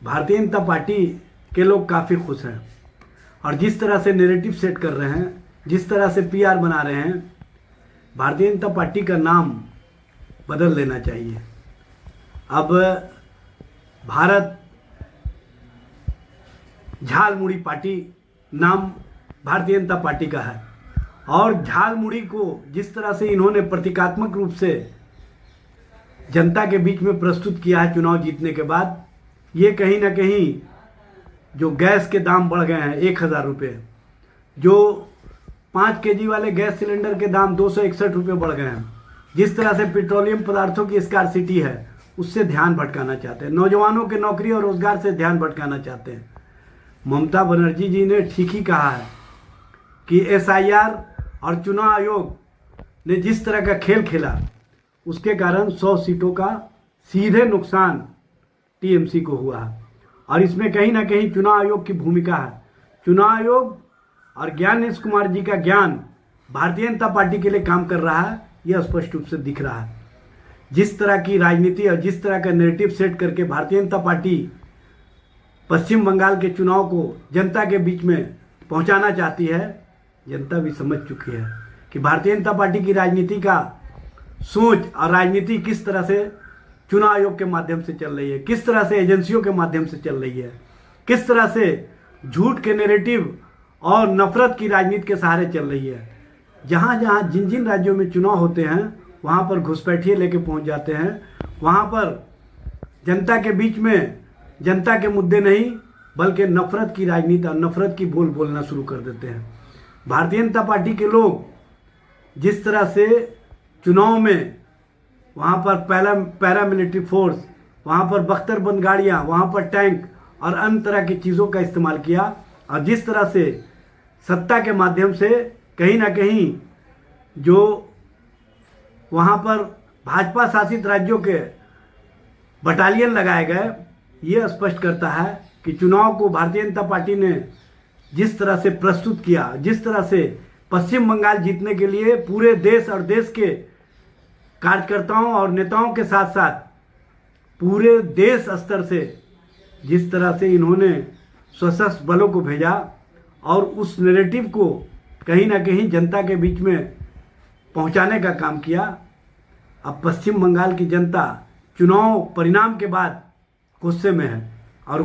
Bharatiya Janata party के लोग काफ़ी खुश हैं और जिस तरह से नैरेटिव सेट कर रहे हैं, जिस तरह से पीआर बना रहे हैं, भारतीय जनता पार्टी का नाम बदल देना चाहिए। अब भारत झालमुड़ी पार्टी नाम भारतीय जनता पार्टी का है और झालमुड़ी को जिस तरह से इन्होंने प्रतीकात्मक रूप से जनता के बीच में प्रस्तुत किया है चुनाव जीतने के बाद, ये कहीं ना कहीं जो गैस के दाम बढ़ गए हैं 1000 रुपये, जो 5 kg वाले गैस सिलेंडर के दाम 261 रुपये बढ़ गए हैं, जिस तरह से पेट्रोलियम पदार्थों की स्कार्सिटी है उससे ध्यान भटकाना चाहते हैं, नौजवानों के नौकरी और रोजगार से ध्यान भटकाना चाहते हैं। ममता बनर्जी जी ने ठीक ही कहा है कि SIR और चुनाव आयोग ने जिस तरह का खेल खेला उसके कारण 100 सीटों का सीधे नुकसान TMC को हुआ है और इसमें कहीं ना कहीं चुनाव आयोग की भूमिका है। चुनाव आयोग और ज्ञानेश कुमार जी का ज्ञान भारतीय जनता पार्टी के लिए काम कर रहा है, यह स्पष्ट रूप से दिख रहा है। जिस तरह की राजनीति और जिस तरह का नैरेटिव सेट करके भारतीय जनता पार्टी पश्चिम बंगाल के चुनाव को जनता के बीच में पहुंचाना चाहती है, जनता भी समझ चुकी है कि भारतीय जनता पार्टी की राजनीति का सोच और राजनीति किस तरह से चुनाव आयोग के माध्यम से चल रही है, किस तरह से एजेंसियों के माध्यम से चल रही है, किस तरह से झूठ के नैरेटिव और नफरत की राजनीति के सहारे चल रही है। जहाँ जहाँ जिन जिन राज्यों में चुनाव होते हैं वहाँ पर घुसपैठिए लेके पहुँच जाते हैं, वहाँ पर जनता के बीच में जनता के मुद्दे नहीं बल्कि नफरत की राजनीति और नफरत की बोल बोलना शुरू कर देते हैं। भारतीय जनता पार्टी के लोग जिस तरह से चुनाव में वहाँ पर पैरामिलिट्री फोर्स, वहाँ पर बख्तरबंद गाड़ियाँ, वहाँ पर टैंक और अन्य तरह की चीज़ों का इस्तेमाल किया और जिस तरह से सत्ता के माध्यम से कहीं ना कहीं जो वहाँ पर भाजपा शासित राज्यों के बटालियन लगाए गए, ये स्पष्ट करता है कि चुनाव को भारतीय जनता पार्टी ने जिस तरह से प्रस्तुत किया, जिस तरह से पश्चिम बंगाल जीतने के लिए पूरे देश और देश के कार्यकर्ताओं और नेताओं के साथ साथ पूरे देश स्तर से जिस तरह से इन्होंने सशस्त्र बलों को भेजा और उस नैरेटिव को कहीं ना कहीं जनता के बीच में पहुंचाने का काम किया। अब पश्चिम बंगाल की जनता चुनाव परिणाम के बाद गुस्से में है और